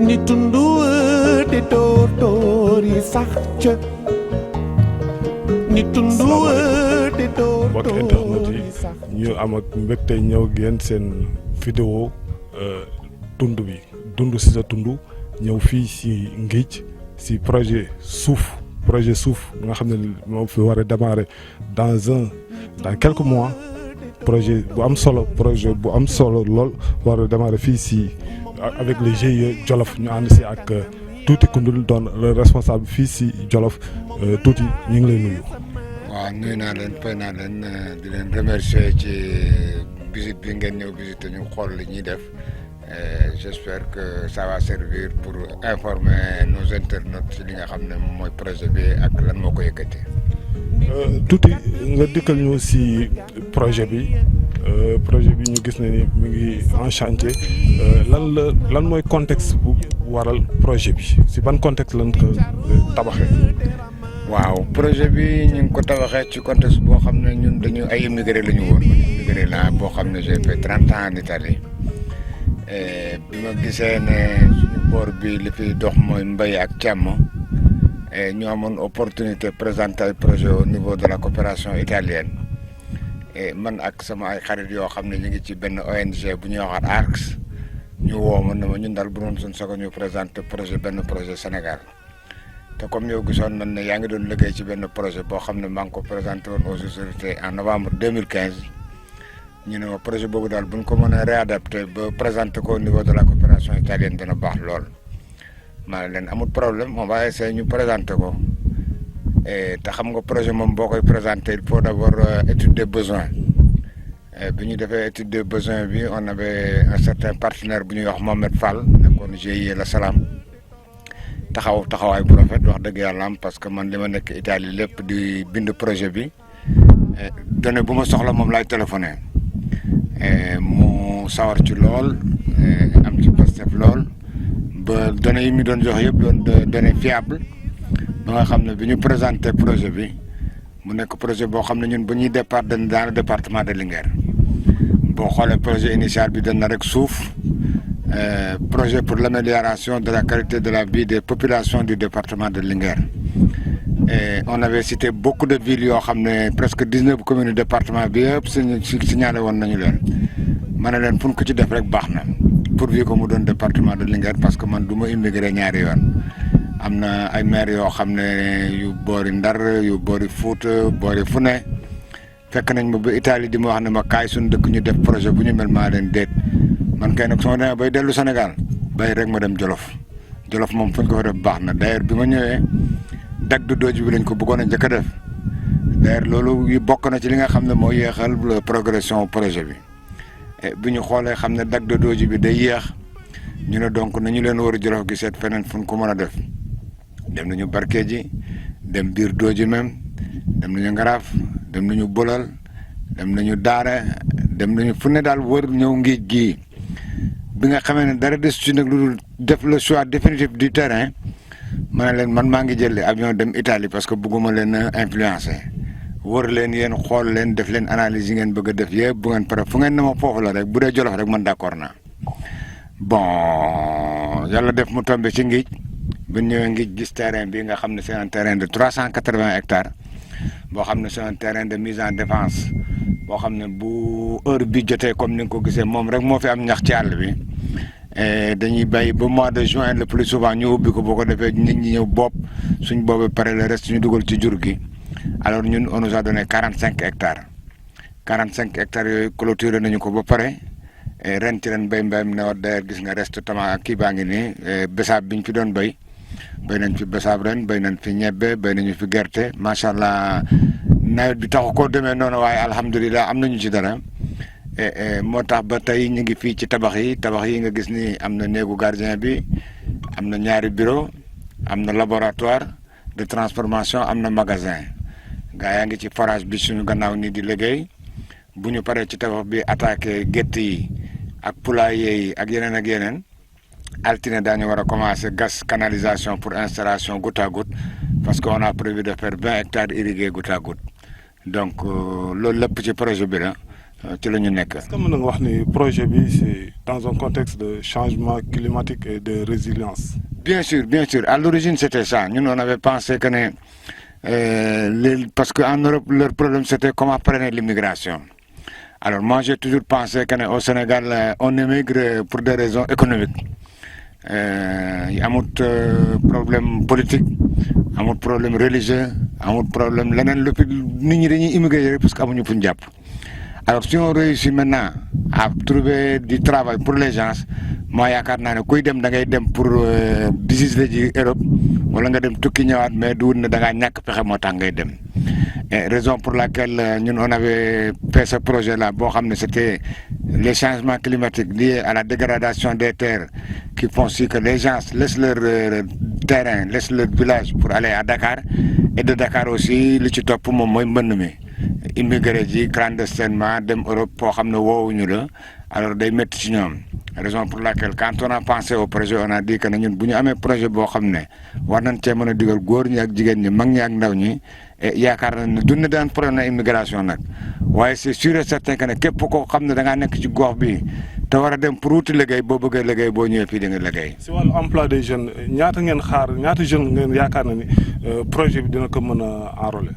ni tundu te tóor-tóor yi sax ca ni tundu te mbokk tóor-tóor internet yi yi sax ñu am ak mbégte ñëw génn seen vidéo tund bi dund si sa tund ñëw fii si Ngidj si projet suuf nga xam ne moom fi war a démarrer dans quelques mois projet bu am solo lool war a démarrer fii si avec le GIE Jolof ñu ànd si ak Tuuti Koundoul doon le responsable fii si Jolof Tuuti ñu ngi lay nuyu. waaw nuyu naa leen fay naa leen di leen remercier ci visite bi ngeen ñëw visiter ñu xool li ñuy def j'espère que ça va servir pour informer nos internautes ci li nga xam ne mooy projet bi ak lan moo ko yëkkati. Tuuti nga dikkal ñu si projet bi ñu gis ne ni mi ngi en chantier lan mooy contexte bu waral projet bi si ban contexte lan ko tabaxee. waaw projet bi ñu ngi ko tabaxee ci contexte boo xam ne ñun dañu ay immigré la ñu woon immigré la boo xam ne j'ai fait 30 ans en Italie bi ma gisee ne suñu boor bi li fi dox mooy mbay ak càmm ñu amoon opportunité présenter ay projet au niveau de la coopération italienne man ak sama ay xarit yoo xam ne ñu ngi ci benn ONG bu ñuy waxaat ARCS ñu woo ma ne ma ñun daal bu doon suñ soog a ñu présenter benn projet Sénégal. te comme yow gisoon nañ ne yaa ngi doon liggéey ci benn projet boo xam ne maa ngi ko présenté woon aux autorités en novembre 2015 ñu ne ma projet boobu daal bu ñu ko mën a réadapté ba présenté ko au niveau de la coopération italienne dana baax lool. maa leen amul problème on va essayer ñu présenté ko te xam nga projet moom boo koy présenté il faut d'abord étude des besoins bi ñu defee étude des besoins bi on avait un certain partenaire bu ñuy wax Mohamed Fall nekkoon GIE La Salam. taxawaay bu rafet wax dëgg yàlla am parce que man li ma nekk Italie lépp di bind projet bi données bu ma soxla moom laay téléphoné mu sawar ci lool am ci pastef lool ba données yi mu doon jox yëpp doon données fiable ba nga xam ne bi ñu présenté projet bi mu nekk projet boo xam ne ñun bu ñuy départ dans le département de Linguère boo xoolee projet initial bi dañ na rek suuf. Projet pour l'amélioration de la qualité de la vie des populations du département de Linguère. On avait cité beaucoup de villes yoo xam ne presque 19 communes du département bi yëpp signalé woon nañu leen ma ne leen fu ñu ko ci def rek baax na pourvu que mu doon département de Linguère parce que man du ma immigré ñaari yoon am na ay maires yoo xam ne yu boori Ndar yu boori Fuuta boori fu ne fekk nañ ma ba Italie di ma wax ne ma kaay suñu dëkk ñu def projet bu ñu mel maa leen déet. man kay nag su ma demee bay dellu Sénégal bay rek ma dem Jolof moom fu ñu ko fa def baax na d'ailleurs bi ma ñëwee dag du dooj bi lañ ko bëggoon a njëkk a def d'ailleurs loolu bokk na ci li nga xam ne moo yéexal progression projet bi bi ñu xoolee xam ne dag du dooj bi day yéex ñu ne donc nañu leen war a Jolof gi seet feneen fu ñu ko mën a def dem nañu Barkédji dem biir dooji même dem nañu Ngaraaf dem nañu Bolal dem nañu Daara dem nañu fu ne daal wër ñëw Ngidj gii bi nga xamee ne dara des ci nag lu dul def le choix définitif du terrain ma ne leen man maa ngi jël avion dem Italie parce que bëgguma leen a influencer wër leen yéen xool leen def leen analyse yi ngeen bëgg a def yëpp bu ngeen pare fu ngeen ne ma foofu la rek bu dee Jolof rek man d'accord naa bon yàlla def mu tombé ci Ngidj bu ñëwee Ngidj gis terrain bi nga xam ne c'est un terrain de 380 hectares boo xam ne c'est un terrain de mise en défense boo xam ne bu heure bi jotee comme ni nga ko gisee moom rek moo fi am ñax ci àll bi dañuy bàyyi ba mois de juin le plus souvent ñu ubbi ko boo ko defee nit ñi ñëw bopp suñ boobee pare le reste ñu dugal ci jur gi alors ñun on nous a donné 45 hectares yooyu clôturé nañu ko ba pare ren ci ren mbéyam ne wax d'ailleurs gis nga reste tama kii baa ngi nii besaab bi ñu fi doon béy nañ fi besaab ren béy nañ fi ñebbe béy nañu fi gerte macha allah. nawet bi taxu koo demee noonu waaye alhamdulilah am nañu ci dara moo tax ba tey ñu ngi fii ci tabax yi nga gis ni am na néegu gardien bi am na ñaari bureau am na laboratoire de transformation am na magasin gaa yaa ngi ci forage bi suñu gannaaw nii di liggéey bu ñu paree ci tabax bi attaqué gétt yi ak poulailler yi ak yeneen altine daañu war a commencer gas canalisation pour installation goutte à goutte parce que on a prévu de faire 20 hectares irrigués goutte à goutte donc loolu lépp ci projet bi la ci la ñu nekk. est-ce que mën nga wax ni projet bi c'est dans un contexte de changement climatique et de résilience. Bien sûr, bien sûr. À l'origine, c'était ça. Nous, on avait pensé que parce qu'en Europe, leur problème, c'était comment prendre l'immigration. Alors moi, j'ai toujours pensé qu'au Sénégal, on émigre pour des raisons économiques. Il y a un problème politique, un problème religieux, un problème... Nous immigrer parce qu'on a un. Alors si on réussit maintenant à trouver du travail pour les gens, moi yaakaar naa ne kuy dem da ngay dem pour visiter ji Europe wala nga dem tukki ñëwaat mais du ne da ngaa ñàkk pexe moo tax ngay dem. Et raison pour laquelle ñun on avait fait ce projet là boo xam ne c'était les changements climatiques liés à la dégradation des terres qui font si que les gens laissent leur terrain, laissent leur village pour aller à Dakar et de Dakar aussi li ci topp moom mooy mbënn mi. Immigré ji clandestinement dem Europe foo xam ne woowuñu la alors day métti ci ñoom raison pour laquelle quand on a pensé au projet on a dit que ne ñun bu ñu amee projet boo xam ne war nañ cee mën a digal góor ñi ak jigéen ñi mag ñi ak ndaw ñi yaakaar nañ ne dund daan problème na immigration nag waaye c'est sûr et certain que ne képp koo xam ne da ngaa nekk ci gox bi te war a dem pour wuti liggéey boo bëggee liggéey boo ñëwee fii di nga liggéey. si wàllu emploi des jeunes ñaata jeunes ngeen yaakaar na ni projet bi dina ko mën a enrôler.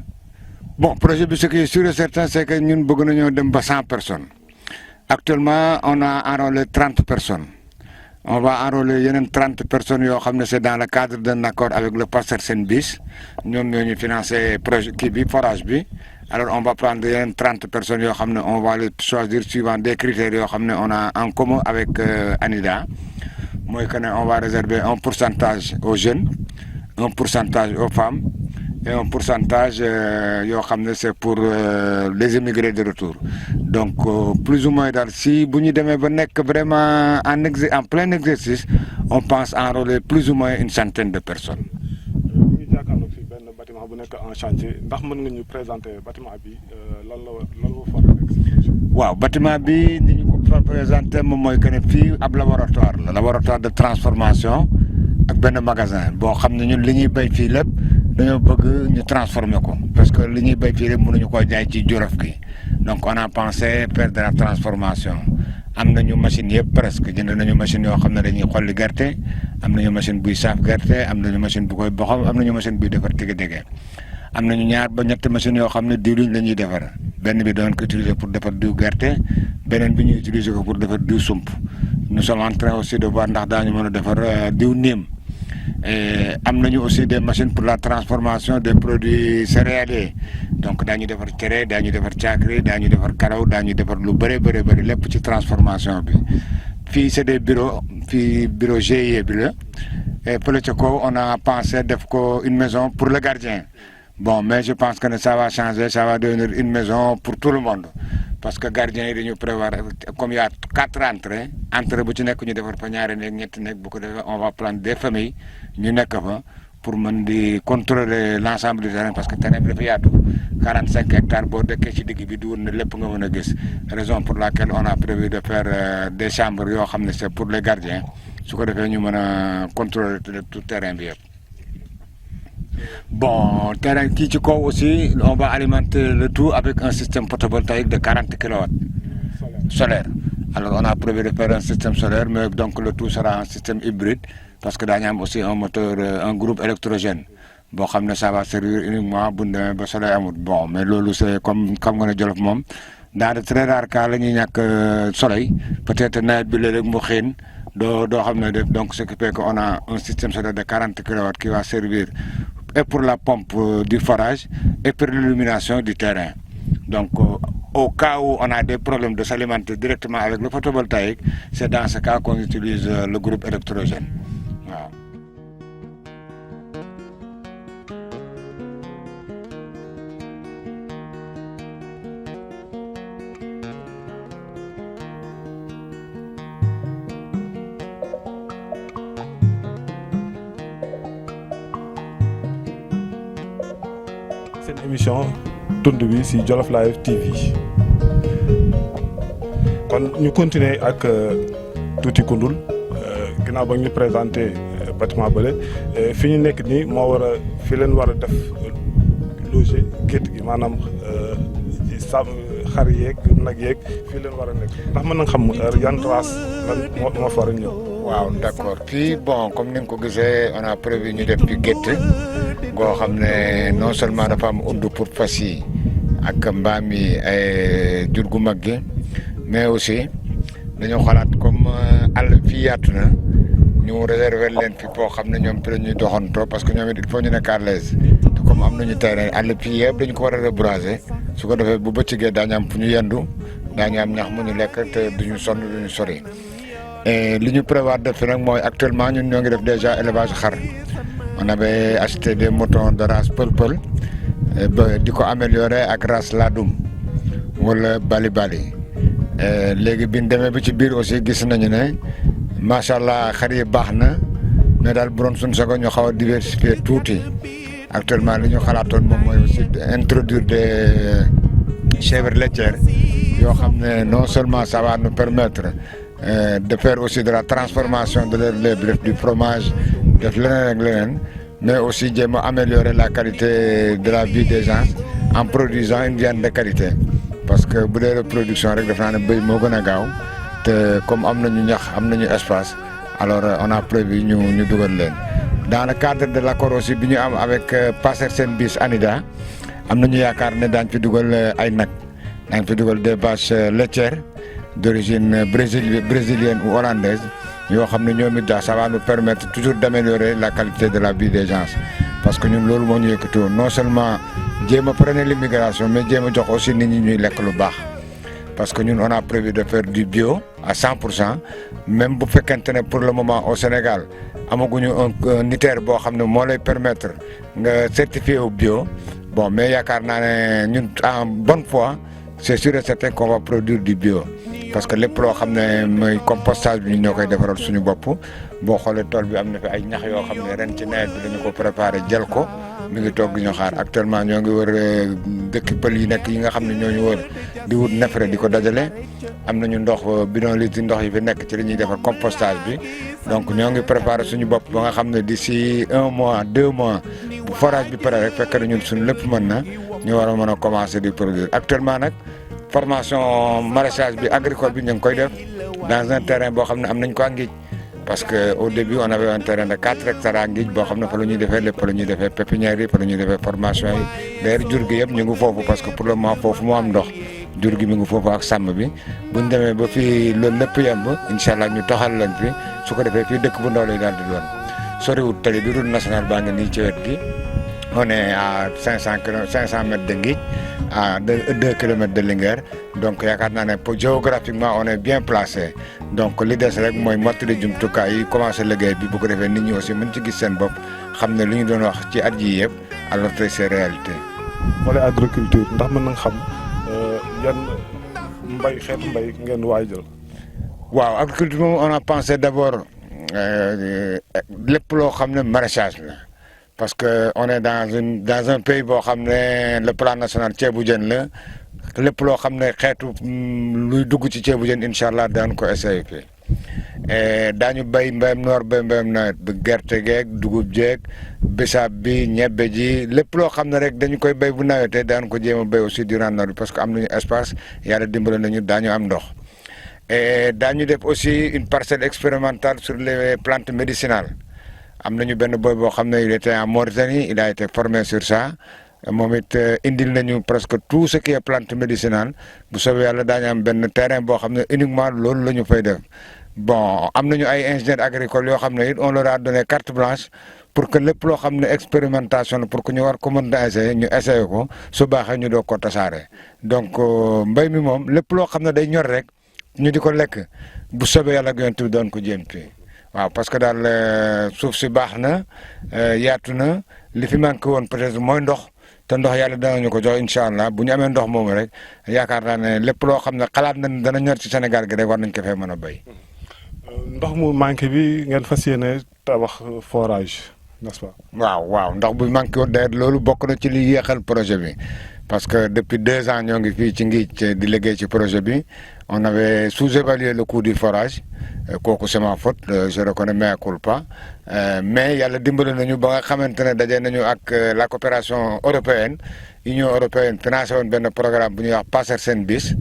Bon, le projet, ce qui est sûr et certain, c'est que nous avons 100 personnes. Actuellement, on a enrôlé 30 personnes. On va enrôler 30 personnes c'est dans le cadre d'un accord avec le pasteur Senbis. Nous avons financé le projet qui est forage. Alors, on va prendre 30 personnes, on va les choisir suivant des critères qu'on a en commun avec Anida. Moi, on va réserver un pourcentage aux jeunes, un pourcentage aux femmes. Et un pourcentage, c'est pour les immigrés de retour. Donc, plus ou moins, si vous êtes vraiment en plein exercice, on pense enrôler plus ou moins une centaine de personnes. En chantier ndax mën nga ñu présenter bâtiment bi lan waaw bâtiment bi ni ñu ko présenter moom mooy que ne fii ab laboratoire de transformation ak benn magasin boo xam ne ñun li ñuy béy fii lépp dañoo bëgg ñu transformer ko parce que li ñuy béy fii lépp mënuñu koo jaay ci Jolof gi donc on a pensé faire de la transformation am nañu machine yëpp presque jënd nañu machine yoo xam ne dañuy xolli gerte am nañu machine buy saaf gerte am nañu machine bu koy boxam am nañu machine buy defar tige-tige am nañu ñaar ba ñetti machines yoo xam ne diwlin la ñuy defar benn bi doon ko utiliser pour defar diw gerte beneen bi ñuy utiliser ko pour defar diw sump nous sommes en train aussi de voir ndax daañu mën a defar diw niim am nañu aussi des machines pour la transformation des produits céréaliers donc daañu defar cere daañu defar caakri daañu defar karaw daañu defar lu bëri lépp ci transformation bi fii c'est des bureaux fii bureau GIE bi la et fële ca kaw on a pensé def ko une maison pour le gardien bon mais je pense que ça va changer ça va devenir une maison pour tout le monde parce que gardien yi dañu prévoir comme il y a 4 entrées bu ci nekk ñu defar fa ñaari néeg ñetti néeg bu ko defee on va prendre des familles ñu nekk fa pour mën di contrôler l'ensemble du terrain parce que terrain bi dafa yaatu 45 hectares boo dëkkee ci digg bi du woon ne lépp nga mën a gis raison pour laquelle on a prévu de faire des chambres yoo xam ne c'est pour les gardiens su ko defee ñu mën a contrôler tout terrain bi yëpp. Bon, terrain qui aussi, on va alimenter le tout avec un système photovoltaïque de 40 kW solaire. Alors on a prévu de faire un système solaire, mais donc le tout sera un système hybride parce que nous avons aussi un moteur, un groupe électrogène. Bon, comme ça va servir uniquement pour le soleil. Bon, mais l'eau c'est comme on a dit, dans de très rares cas, il n'y a que soleil. Peut-être donc ce qui fait qu'on a un système solaire de 40 kW qui va servir et pour la pompe du forage et pour l'illumination du terrain. Donc au cas où on a des problèmes de s'alimenter directement avec le photovoltaïque, c'est dans ce cas qu'on utilise le groupe électrogène. Voilà. Cette émission tund bi ci Jolof Live TV kon ñu continuer ak Tuuti Koundoul ginnaaw ba ñu présenté bâtiment bële fi ñu nekk nii moo war a fi leen war a def loger gétt gi maanaam xar yeeg nag yeeg fii leen war a nekk ndax mën na nga xam yan race lan moo fa war a ñëw. waaw d'accord fii bon comme ni nga ko gisee on a prévu ñu def fi gétt goo xam ne non seulement dafa am udd pour fas yi ak mbaam yi ay jur gu mag gi mais aussi dañoo xalaat comme àll fii yaatu na ñu réserver leen fi boo xam ne ñoom fi la ñuy doxantoo parce que ñoom it il faut ñu nekk à l'aise te comme am nañu terrain àll fii yëpp dañu ko war a reboiser su ko defee bu bëccëgee daañu am fu ñu yendu daañu am ñax mu ñu lekk te duñu sonn duñu sori. li ñu prévoir def fi nag mooy actuellement ñun ñoo ngi def déjà élevage xar on avait acheté des moutons de race pël-pël ba di ko améliorer ak race laadum wala bali-bali léegi bi ñu demee bi ci biir aussi gis nañu ne macha allah xar yi baax na mais daal bu doon suñu sago ñu xaw a diversifier tuuti actuellement li ñu xalaatoon moom mooy aussi introduire des chèvres laitières yoo xam ne non seulement ça va nous permettre de faire aussi de la transformation de leur lait def du fromage def leneen ak leneen mais aussi jéem a améliorer la qualité de la vie des gens en produisant une viande de qualité parce que bu dee reproduction rek def naa ne béy moo gën a gaaw te comme am nañu ñax am nañu espace alors on a prévu ñu dugal leen dans le cadre de l'accord aussi bi ñu am avec Pacersen bis Anida am nañu yaakaar ne daañ fi dugal ay nag daañ fi dugal des vaches laitières d'origine brésilienne ou hollandaise yoo xam ne ñoom it daal ça va nous permettre toujours d'améliorer la qualité de la vie des gens parce que ñun loolu moo ñu yëkkati woon non seulement jéem a freiner l'immigration mais jéem a jox aussi nit ñi ñuy lekk lu baax parce que ñun on a prévu de faire du bio à 100% même bu fekkente ne pour le moment au Sénégal amaguñu un ITER boo xam ne moo lay permettre nga certifié au bio bon mais yaakaar naa ne ñun en bonne foi c'est sûr et certain qu'on va produire du bio parce que lépp loo xam ne mooy compostage bi ñu ñoo koy defaral suñu bopp boo xoolee tool bi am na fi ay ñax yoo xam ne ren ci nawet bi dañu ko préparé jël ko mi ngi toog ñu xaar actuellement ñoo ngi wër dëkk pël yi nekk yi nga xam ne ñoo ñu wër di wut neefere di ko dajale am nañu ndox bidon litre ndox yi fi nekk ci li ñuy defar compostage bi donc ñoo ngi préparé suñu bopp ba nga xam ne d'ici 1 mois 2 mois bu forage bi pare rek fekk na ñun suñu lépp mën na ñu war a mën a commencer di produire actuellement nag formation maraîchage bi agricole bi ñu ngi koy def dans un terrain boo xam ne am nañ ko à Ngij parce que au début on avait un terrain de 4 hectares à Ngij boo xam ne fa la ñuy defee lépp fa la ñuy defee pépinière yi fa la ñuy defee formation yi d'ailleurs jur gi yëpp ñu ngi foofu parce que pour le moment foofu moo am ndox jur gi mi ngi foofu ak sàmm bi buñ demee ba fii loolu lépp yemb incha allah ñu toxal leen fi su ko defee fii dëkk bu ndaw lay daal di doon soriwut tali bi route nationale baa ngi nii ci wet gi on est à 500 mètres de Ngij à 2 kilomètres de Linguère donc yaakaar naa ne pour géographiquement on est bien placé donc li des rek mooy mottali jumtukaay yi commencé liggéey bi bu ko defee nit ñi aussi mën ci gis seen bopp xam ne li ñu doon wax ci at yii yëpp alors que c'est réalité. wala agriculture ndax mën na nga xam yan xeetu mbay ngeen waajal. waaw agriculture moom on a pensé d'abord lépp loo xam ne maraîchage la. parce que on est dans un pays boo xam ne le plan national ceebu jën la lépp loo xam ne xeetu luy dugg ci ceebu jën incha allah daan ko essayé fii daañu béy mbéyam noor béy mbéyam nawet gerte geeg dugub jeeg bisaab bi ñebbe ji lépp loo xam ne rek dañu koy béy bu nawetee daan ko jéem a béy aussi durant nawet bi parce que am nañu espace yàlla dimbale nañu daañu am ndox daañu def aussi une parcelle expérimentale sur les plantes médicinales am nañu benn boy boo xam ne il était en Mauritanie il a été formé sur ça moom it indil nañu presque tout ce qui est plante médicinale bu soobee yàlla daañu am benn terrain boo xam ne uniquement loolu la ñu fay def bon am nañu ay ingénieurs agricoles yoo xam ne it on leur a donné carte blanche pour que lépp loo xam ne expérimentation la pour que ñu war ko mën a essayer ñu essayer ko su baaxee ñu doog ko tasaare donc mbéy mi moom lépp loo xam ne day ñor rek ñu di ko lekk bu soobee yàlla ak yonent bi doon ko jéem fii. waaw parce que daal suuf si baax na yaatu na li fi manqué woon peut-être mooy ndox te ndox yàlla danañu ko jox incha allah bu ñu amee ndox moomu rek yaakaar naa ne lépp loo xam ne xalaat nañ dana ñor ci Sénégal gi rek war nañ ko fee mën a béy. ndox mu manqué bi ngeen fas yéene tabax forage n'est-ce pas. waaw ndox bu manqué woon d'ailleurs loolu bokk na ci li yéexal projet bi parce que depuis 2 ans ñoo ngi fii ci Nguithie di liggéey ci projet bi on avait sous-évalué le coût du forage kooku c'est ma faute je reconnais mea culpa mais yàlla dimbali nañu ba nga xamante ne daje nañu ak la coopération européenne Union européenne financé woon benn programme bu ñuy wax Passersen bis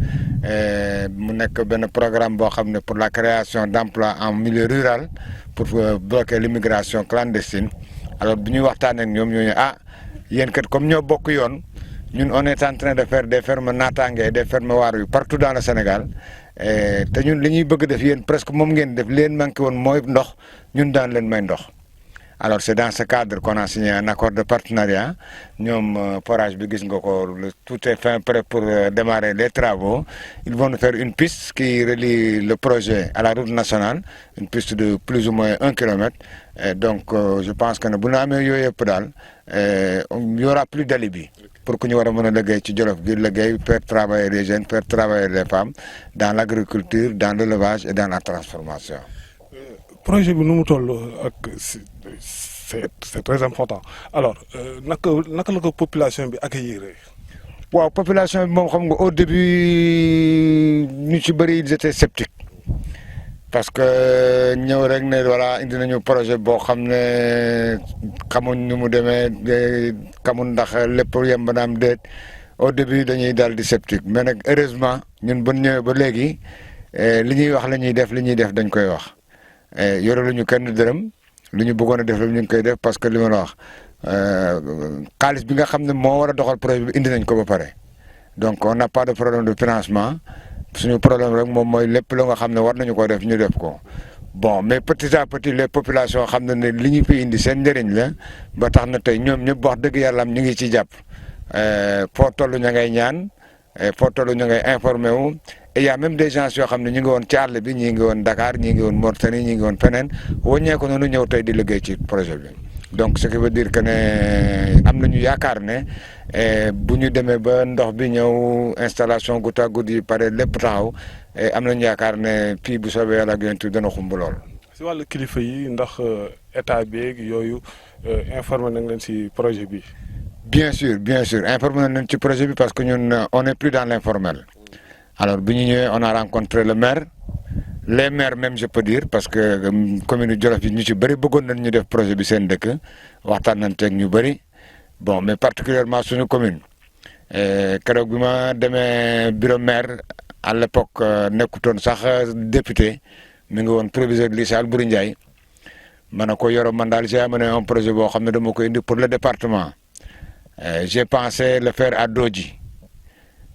mu nekk benn programme boo xam ne pour la création d'emplois en milieu rural pour bloquer l'immigration clandestine alors bi ñuy waxtaanee ak ñoom ñooñu yéen kat comme ñoo bokk yoon ñun on est en train de faire des fermes naataange des fermes waar yu partout dans le Sénégal te ñun li ñuy bëgg def yéen presque moom ngeen def leen manqué woon mooy ndox ñun daan leen may ndox alors c'est dans ce cadre qu'on a signé un accord de partenariat ñoom forage bi gis nga ko tout est fin prêt pour démarrer les travaux ils vont nous faire une piste qui relie le projet à la route nationale une piste de plus ou moins 1 kilomètre et donc je pense que ne bu ñu amee yooyu yëpp daal il y aura plus d'alibi pour que ñu war a mën a liggéey ci Jolof gi liggéey faire travailler les jeunes faire travailler les femmes dans l'agriculture dans l'élevage et dans la transformation. projet bi nu mu toll ak c'est très important alors naka la ko population bi accueillir. waaw population bi moom xam nga au début ñu ci bëri ils étaient sceptiques parce que ñëw rek ne voilà indi nañu projet boo xam ne xamuñ nu mu demee xamuñ ndax lépp yemb na am déet au début dañuy daal di sceptique mais nag heureusement ñun bu ñëwee ba léegi li ñuy wax la ñuy def li ñuy def dañ koy wax yore lu ñu kenn dërëm li ñu bëggoon a def la ñu ngi koy def parce que li ma la wax xaalis bi nga xam ne moo war a doxal projet bi indi nañ ko ba pare donc on n'a pas de problème de financement suñu problème rek moom mooy lépp la nga xam ne war nañu ko def ñu def ko bon mais petit à petit les populations xam ne li ñu fi indi seen njëriñ la ba tax na tey ñoom ñëpp wax dëgg yàlla am ñu ngi ci jàpp foo toll ña ngay ñaan foo toll ña ngay informé wu et y a même des gens yoo xam ne ñu ngi woon ci àll bi ñii ngi woon Dakar ñii ngi woon Mauritanie ñii ngi woon feneen wàññeeku noonu ñëw tey di liggéey ci projet bi donc ce qui veut dire que ne am nañu yaakaar ne bu ñu demee ba ndox bi ñëw installation goutte à goutte yi pare lépp taxaw am nañu yaakaar ne fii bu soobee yàlla ak yonent dana xumb lool. si wàllu kilifa yi ndax état beeg yooyu informé nañ leen si projet bi. bien sûr informé nañ ci projet bi parce que ñun on est plus dans l'informel alors bi ñu ñëwee on a rencontré le maire les maires même je peux dire parce que commune Jolof yi ñu ci bëri bëggoon nañ ñu def projet bi seen dëkk waxtaan nañ teeg ñu bëri bon mais particulièrement suñu commune keroog bi ma demee bureau maire à l'époque nekkutoon sax député mi ngi woon proviseur lycée Albouri Ndiaye ma ne ko yoro man daal j'ai amené un projet boo xam ne dama ko indi pour le département j'ai pensé le faire à Dodji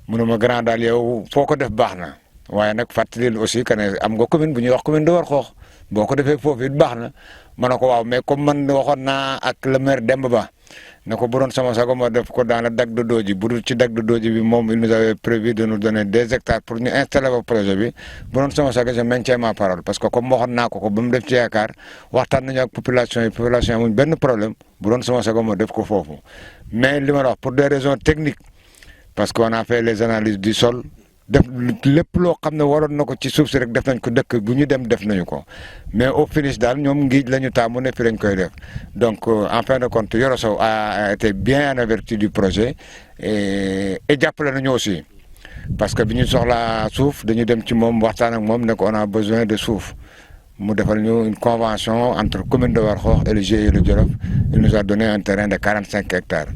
munuma grand daal yow foo ko def baax na waaye nag fàttali aussi que ne am nga commune bu ñuy wax commune de Warxoox boo ko defee foofu it baax na ma ne ko waaw mais comme man waxoon naa ak le maire Demba Ba ne ko bu doon sama sago ma def ko dans le Dak de Dodji bu dul ci Dak de Dodji bi moom il nous avait prévu de nous donner 2 hectares pour ñu installer ba projet bi bu doon sama sago je maintiens ma parole parce que comme waxoon naa ko ba mu def ci yaakaar waxtaan nañu ak population yi population amuñ benn problème bu doon sama sago ma def ko foofu mais li ma la wax pour des raisons techniques parce qu'on a fait les analyses du sol def lépp loo xam ne waroon na ko ci suuf si rek def nañ ko dëkk bu ñu dem def nañu ko mais au finish daal ñoom Nguithie la ñu taamu ne fi lañ koy def donc en fin de compte Yoro Sow a été bien averti du projet et jàppale nañu aussi parce que bi ñu soxlaa suuf dañu dem ci moom waxtaan ak moom ne ko on a besoin de suuf mu defal ñu une convention entre commune de Warxoox et le GIE Le Jolof il nous a donné un terrain de 45 hectares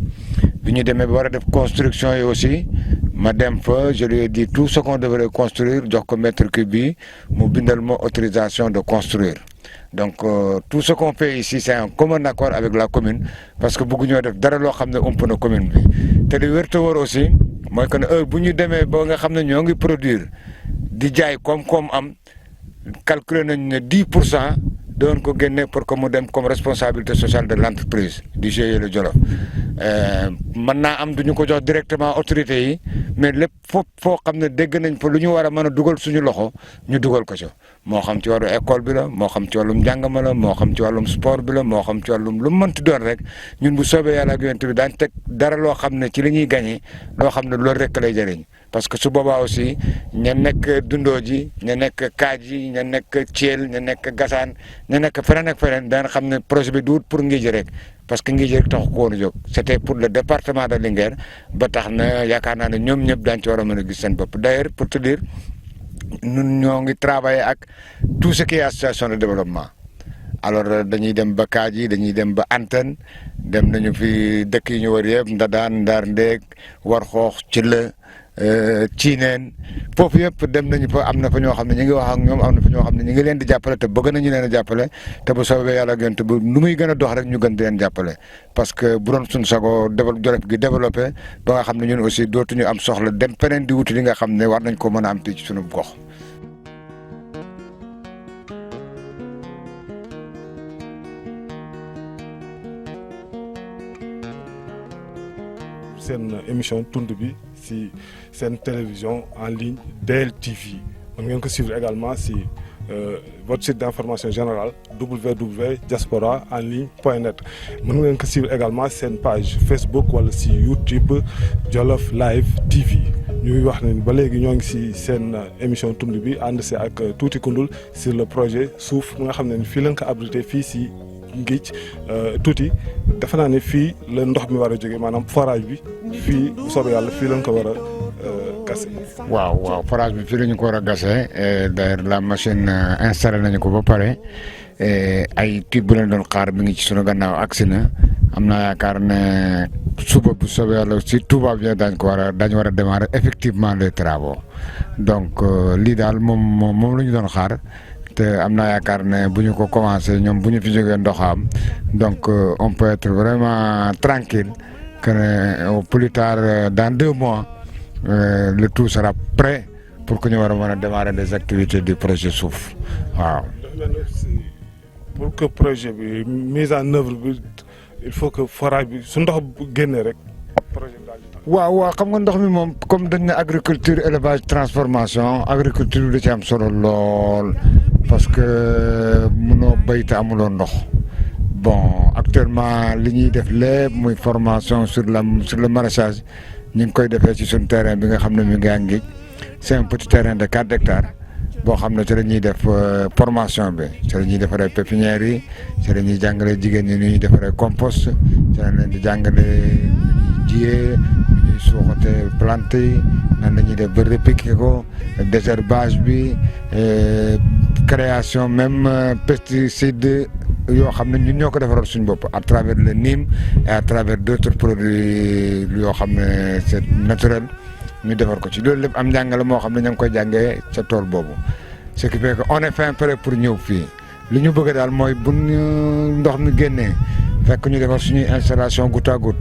bi ñu demee ba war a def construction yi aussi ma dem fa je lui ai dit tout ce qu'on devrait construire jox ko mètre cube bi mu bindal ma autorisation de construire donc tout ce qu'on fait ici c'est un commun accord avec la commune parce que bëggu ñoo def dara loo xam ne ëmp na commune bi te li wér te wóor aussi mooy que ne heure bu ñu demee ba nga xam ne ñoo ngi produire di jaay koom-koom am calculer nañ ne 10% doon ko génne pour que mu dem comme responsabilité sociale de l'entreprise du GIE Le Jolof mën naa am duñu ko jox directement autorités yi mais lépp foo xam ne dégg nañ fa lu ñu war a mën a dugal suñu loxo ñu dugal ko ci moo xam ci wàllu école bi la moo xam ci wàllum njàngama la moo xam ci wàllum sport bi la moo xam ci wàllum lu mu mënti doon rek ñun bu soobee yàlla ak yonent bi daañ teg dara loo xam ne ci li ñuy gagné loo xam ne loolu rek lay jëriñ parce que su boobaa aussi ña nekk Dundooji ña nekk Kaaji ña nekk Thiel ña nekk Gassane ña nekk feneen ak feneen daan xam ne projet bi du pour Ngidji rek parce que Ngidji rek taxu ko woon a jóg c'était pour le département de Linguère ba tax na yaakaar naa ne ñoom ñëpp daañu ci war a mën a gis seen bopp d'ailleurs pour te dire ñun ñoo ngi travailler ak tout ce qui est association de développement. alors dañuy dem ba Kaaji dañuy dem ba Antenne dem nañu fi dëkk yi ñu wër yëpp Ndadaan Ndar Ndeeg Warxoox Cilla Ciineen foofu yëpp dem nañu fa am na fa ñoo xam ne ñu ngi wax ak ñoom am na fa ñoo xam ne ñu ngi leen di jàppale te bëgg nañu leen a jàppale te bu soobee yàlla ak yonent bu nu muy gën a dox rek ñu gën di leen jàppale parce que bu doon suñu sago Jolof gi développé ba nga xam ne ñun aussi dootuñu am soxla dem feneen di wuti li nga xam ne war nañ ko mën a am fii ci suñu gox. seen émission tund bi si seen télévision en ligne DLTV mën ngeen ko suivre également si votre site d'information générale www.diasporaenligne.net mën ngeen ko suivre également seen page Facebook wala si YouTube Jolof Live TV ñuy wax ne ba léegi ñoo ngi si seen émission tund bi ànd si ak Tuuti Kundul sur le projet suuf nga xam ne fii lañ ko abrité fii si Ngidj Tuuti defe naa ne fii la ndox mi war a jógee maanaam forage bi fii bu soobee yàlla fii lañ ko war a gase. waaw forage bi fii la ñu ko war a gase d'ailleurs la machine installé nañu ko ba pare ay tube bu leen doon xaar mi ngi ci sunu gannaaw agsi na am naa yaakaar ne suba bu soobee yàlla si Touba bi dañ war a démarrer effectivement les travaux donc lii daal moom la ñu doon xaar. te am naa yaakaar ne bu ñu ko commencé ñoom bu ñu fi jógee ndoxam donc on peut être vraiment tranquille que ne au plus tard dans 2 mois le tout sera prêt pour que ñu war a mën a démarrer des activités du projet suuf waaw. pour que projet bi mise en œuvre bi il faut que forage bi su ndox bu génnee rek projet bi daal di tax. waaw xam nga ndox mi moom comme dañ ne agriculture élevage transformation agriculture da ci am solo lool. parce que mënoo béy te amuloo ndox bon actuellement li ñuy def lépp muy formation sur le maraîchage ñu ngi koy defee ci suñu terrain bi nga xam ne mi ngi Ngidj c'est un petit terrain de 4 hectares boo xam ne ci la ñuy def formation bi ci la ñuy defaree pépinière yi ci la ñuy jàngalee jigéen ñi nu ñuy defaree compost ci la leen di jàngalee nu ñuy jiyee nu ñuy suuxatee plante yi nan la ñuy def ba répliquer ko désherbage bi. création même pesticide yoo xam ne ñun ñoo ko defaral suñu bopp à travers le Nîmes et à travers d'autres produits yoo xam ne c'est naturel ñu defar ko ci loolu lépp am njàngale moo xam ne ña ngi koy jàngee ca tool boobu ce qui fait que on est fin prêt pour ñëw fii li ñu bëgg daal mooy bu ndox mi génnee fekk ñu defar suñuy installation goutte à goutte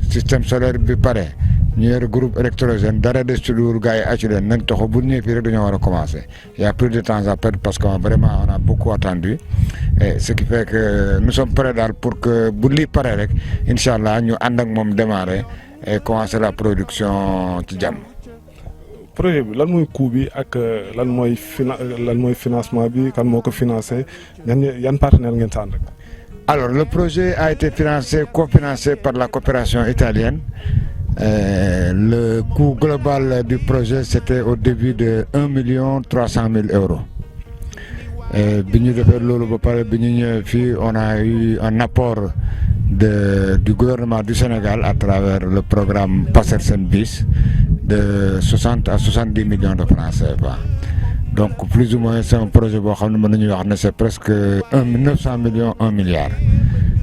système solaire bi pare ñu yor groupe électrogène dara des ci luur gars yi acci leen nañ taxaw bu ñëwee fii rek dañoo war a commencer y a plus de temps à perdre parce que vraiment on a beaucoup attendu et ce qui fait que nous sommes prêts daal pour que bu lii pare rek incha allah ñu ànd ak moom démarrer et commencer la production ci jàmm. projet bi lan mooy coût bi ak lan mooy financement bi kan moo ko financé yan partenaire ngeen sa ànd ak. alors le projet a été cofinancé par la coopération italienne. Le coût global du projet c'était au début de 1,3 million €. bi ñu defee loolu ba pare bi ñu ñëwee fii on a eu un apport du gouvernement du Sénégal à travers le programme Passersen bis de 60 à 70 millions de francs CFA. donc plus ou moins c'est un projet boo xam ne mën nañu wax ne c'est presque 900 millions 1 milliard.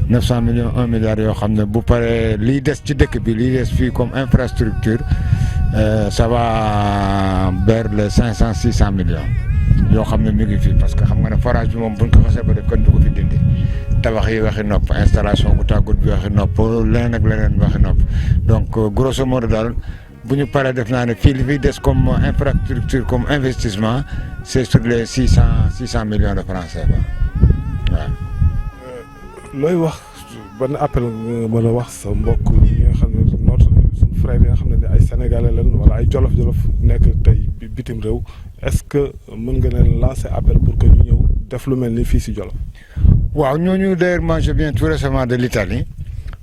900 millions 1 milliard yoo xam ne bu paree liy des ci dëkk bi liy des fii comme infrastructure ça va vers les 500 600 millions yoo xam ne mi ngi fii parce que xam nga ne forage bi moom buñ ko xasee ba def kon du ko fi dindi tabax yi waxi nopp installation bu tàggut bi waxi nopp leneen ak leneen waxi nopp donc grosso modo daal bu ñu paree def naa ne fii li fiy des comme infrastructure comme investissement c'est sur les 600 millions de francs CFA waaw. looy wax ban appel nga mën a wax sa mbokk yi nga xam ne suñu frère yi nga xam ne ay sénégalais lañ wala ay jolof-jolof nekk tey bitim réew est-ce que mën nga leen lancer appel pour que ñu ñëw def lu mel ni fii si Jolof. waaw ñooñu d'ailleurs moi je viens tout récemment de l'Italie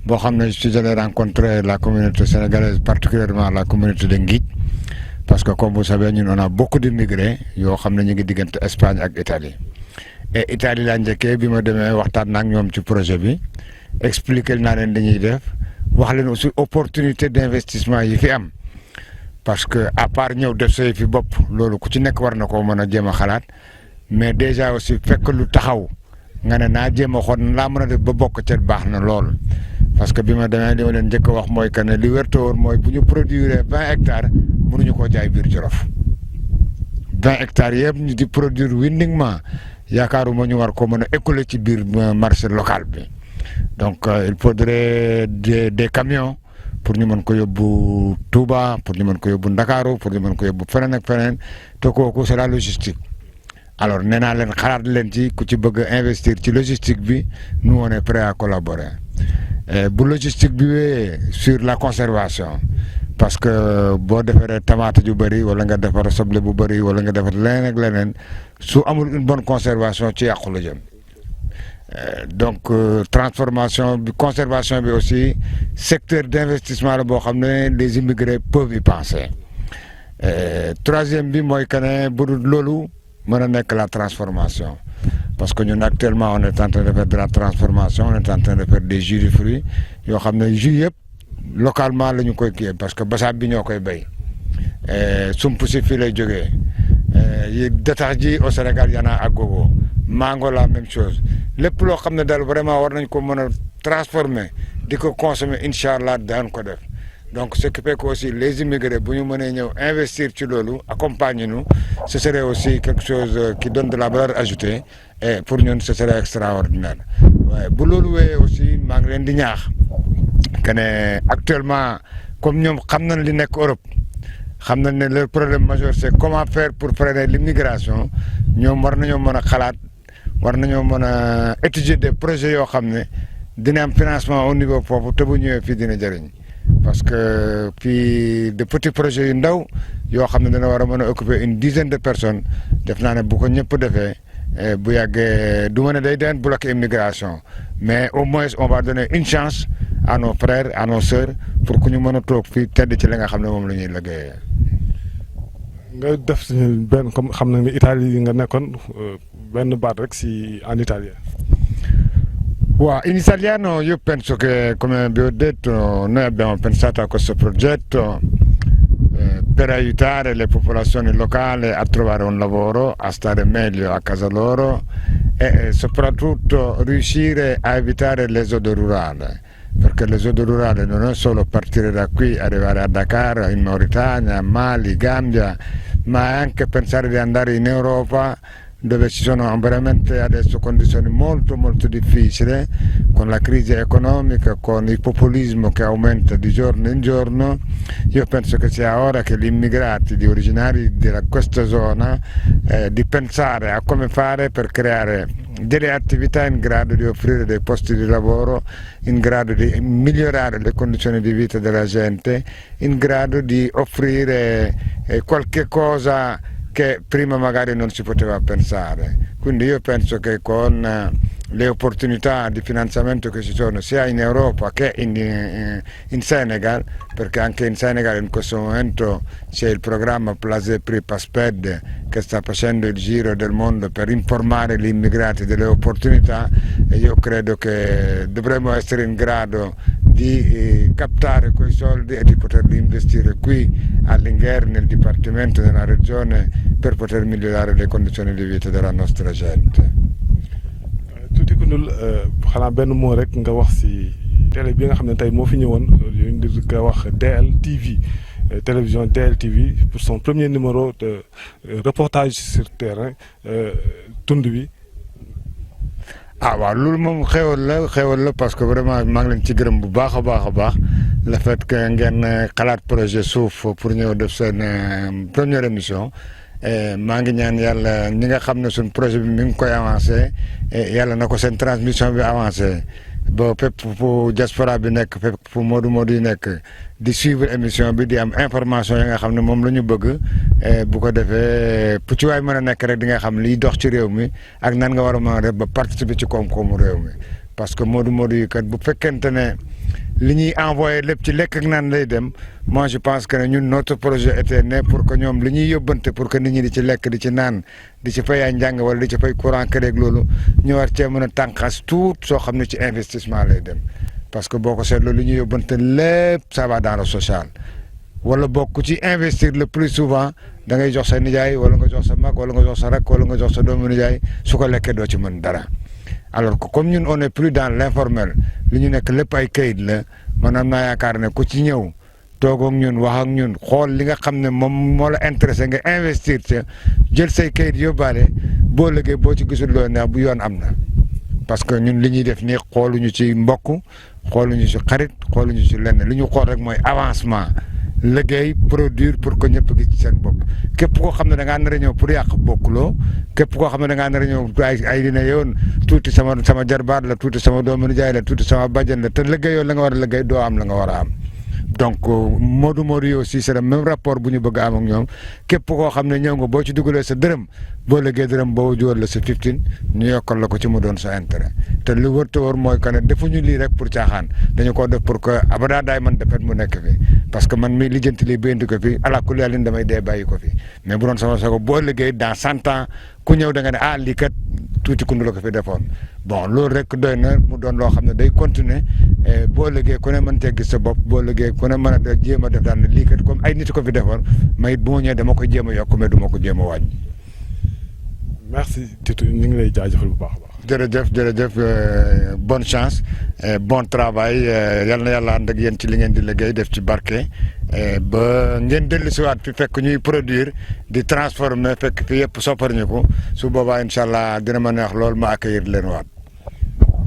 boo xam ne je suis allé rencontrer la communauté sénégalaise particulièrement la communauté de Ngidj parce que comme vous savez ñun on a beaucoup d'immigrés yoo xam ne ñu ngi diggante Espagne ak Italie et Italie laa njëkkee bi ma demee waxtaan ak ñoom ci projet bi expliquer naa leen dañuy def wax leen aussi opportunité d'investissement yi fi am parce que à part ñëw def say fi bopp loolu ku ci nekk war na koo mën a jéem a xalaat mais déjà aussi fekk lu taxaw nga ne naa jéem a xool laa mën a def ba bokk ca baax na lool. parce que bi ma demee li ma leen njëkk a wax mooy que ne li wér te wóor mooy bu ñu produire 20 hectares mënuñu koo jaay biir Jolof 20 hectares yëpp ñu di produire uniquement yaakaaruma ñu war ko mën a écouler ci biir marché local bi donc il faudrait des camions pour ñu mën ko yóbbu Touba pour ñu mën ko yóbbu Ndakaaru pour ñu mën ko yóbbu feneen ak feneen te kooku c'est la logistique alors nee naa leen xalaat leen ci ku ci bëgg a investir ci logistique bi nous on est prêt à collaborer bu logistique bi wéyee sur la conservation parce que boo defaree tomate ju bëri wala nga defar soble bu bëri wala nga defar leneen ak leneen su amul une bonne conservation ci yàqu la jëm donc transformation bi conservation bi aussi secteur d'investissement la boo xam ne les immigrés peuvent y penser troisième bi mooy que ne bu dul loolu mën a nekk la transformation parce que ñun actuellement on est en train de faire de la transformation on est en train de faire des jus de fruits yoo xam ne jus yëpp localement la ñu koy kii parce que basaab bi ñoo koy béy sump si fii lay jógee datax ji au Sénégal y en a à gogo mango la même chose lépp loo xam ne daal vraiment war nañ ko mën a transformer di ko consommer incha allah daan ko def donc ce qui fait que aussi les immigrés bu ñu mënee ñëw investir ci loolu accompagner nous ce serait aussi quelque chose qui donne de la valeur ajoutée et pour ñun ce serait extraordinaire waaye bu loolu wéyee aussi maa ngi leen di ñaax que ne actuellement comme ñoom xam nañ li nekk Europe xam nañ ne leur problème majeur c'est comment faire pour freiner l'immigration ñoom war nañoo mën a xalaat war nañoo mën a étudier des projets yoo xam ne dina am financement au niveau foofu te bu ñëwee fii dina jëriñ parce que fii de petits projets yu ndaw yoo xam ne dina war a mën a occuper une dizaine de personnes def naa ne bu ko ñëpp defee bu yàggee du ma ne day deen bloquer immigration mais au moins on va donner une chance à nos frères à nos sœurs pour que ñu mën a toog fii tedd ci li nga xam ne moom la ñuy liggéeyee. nga def si benn comme xam na ni Italie nga nekkoon benn baat rek si en italien. In italiano io penso che, come vi ho detto, noi abbiamo pensato a questo progetto per aiutare le popolazioni locali a trovare un lavoro, a stare meglio a casa loro e soprattutto riuscire a evitare l'esodo rurale, perché l'esodo rurale non è solo partire da qui, arrivare a Dakar, in Mauritania, Mali, Gambia, ma è anche pensare di andare in Europa, dove ci sono veramente adesso condizioni molto molto difficili, con la crisi economica, con il populismo che aumenta di giorno in giorno. Io penso che sia ora che gli immigrati di originari di questa zona di pensare a come fare per creare delle attività in grado di offrire dei posti di lavoro, in grado di migliorare le condizioni di vita della gente, in grado di offrire qualche cosa che prima magari non si poteva pensare. Quindi io penso che con le opportunità di finanziamento che ci sono sia in Europa che in Senegal, perché anche in Senegal in questo momento c'è il programma Place Prix Pasped che sta facendo il giro del mondo per informare gli immigrati delle opportunità, e io credo che dovremmo essere in grado di captare quei soldi e di poterli investire qui all'Inguer, nel Dipartimento, nella regione, per poter migliorare le condizioni di vita della nostra gente. tuuti ku ndul xanaa benn moo rek nga wax si télé bi nga xam ne tey moo fi ñëwoon ñu nga wax DLTV télévision DLTV pour son premier numéro de reportage sur terrain tund bi. Waaw loolu moom xewal la parce que vraiment maa ngi leen ci gërëm bu baax a baax le fait que ngeen xalaat projet suuf pour ñëw def seen première émission. maa ngi ñaan yàlla ñi nga xam ne suñ projet bi mi ngi koy avancé yàlla na ko seen transmission bi avancé ba fépp fu diaspora bi nekk fépp fu Modou yi nekk di suivre émission bi di am information yi nga xam ne moom la ñu bëgg bu ko defee fu ci waay mën a nekk rek di nga xam liy dox ci réew mi ak nan nga war a mën a def ba participer ci koom-koomu réew mi parce que Modou yi kat bu fekkente ne li ñuy envoyé lépp ci lekk ak naan lay dem moi je pense que ñun notre projet était né pour que ñoom li ñuy yóbbante pour que nit ñi di ci lekk di ci naan di ci fay ay njàng wala di ci fay courant kër loolu ñu war cee mën a tànqas tout soo xam ne ci investissement lay dem parce que boo ko seetloo li ñuy yóbbante lépp ça va dans le social wala bokk ci investir le plus souvent da ngay jox sa nijaay wala nga jox sa mag wala nga jox sa rak wala nga jox sa doomu nijaay su ko lekkee doo ci mën dara. alors que comme ñun on est plus dans l'informel li ñu nekk lépp ay kayit la man am naa yaakaar ne ku ci ñëw toog ak ñun wax ak ñun xool li nga xam ne moom moo la intéressé nga investir ca jël say kayit yóbbaale boo liggéey boo ci gisul loo neex bu yoon am na. parce que ñun li ñuy def nii xooluñu ci mbokk xooluñu ci xarit xooluñu ci lenn li ñu xool rek mooy avancement liggéey produire pour que ñëpp gis ci seen bopp képp koo xam ne da ngaa nar a ñëw pour yàq bokkuloo képp koo xam ne da ngaa nar a ñëw ay dina yoon tuuti sama jarbaat la tuuti sama doomu nijaay la tuuti sama bàjjen la te liggéeyoo la nga war a liggéey doo am la nga war a am. donc Modou yi aussi c'est le même rapport bu ñu bëgg a am ak ñoom képp koo xam ne ñëw nga boo ci dugalee sa dërëm boo liggéey dërëm boo jóor la sa 15 ñu yokkal la ko ci mu doon sa intérêt te lu wër te wër mooy que ne defuñu lii rek pour caaxaan dañu ko def pour que abada daay man defet mu nekk fi parce que man mi lijjanti lii ba indi ko fi ala kulli yàlla damay dee bàyyi ko fi mais bu doon sama sago boo liggéey dans 100 ans ku ñëw da nga ne lii kat tuuti kundu la ko fi defoon bon loolu rek doy na mu doon loo xam ne day continuer boo liggéey ku ne mën cee gis sa bopp boo liggéey ku ne mën a jéem a def daal lii kat comme ay nit ko fi defoon may it bu ma ñëwee dama ko jéem a yokk mais du ma ko jéem a wàññi. merci Titu ñu ngi lay jaajëfal bu baax a baax. jërëjëf bonne chance bon travail yal na yàlla ànd ak yéen ci li ngeen di liggéey def ci barke ba ngeen dellusiwaat fi fekk ñuy produire di transformer fekk fi yëpp sopparñu ko su boobaa incha allah dina ma neex lool ma accueillir leen waat.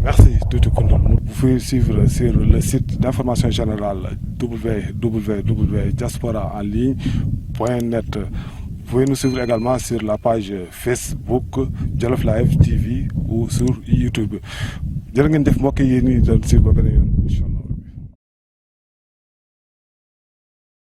Merci Titu Koundoul. Vous pouvez suivre sur le site d'information générale www.diasporaenligne.net. Vous pouvez nous suivre également sur la page Facebook Jolof Live TV ou sur YouTube. jërë ngeen jëf mbokk yi ñuy doon suivre ba beneen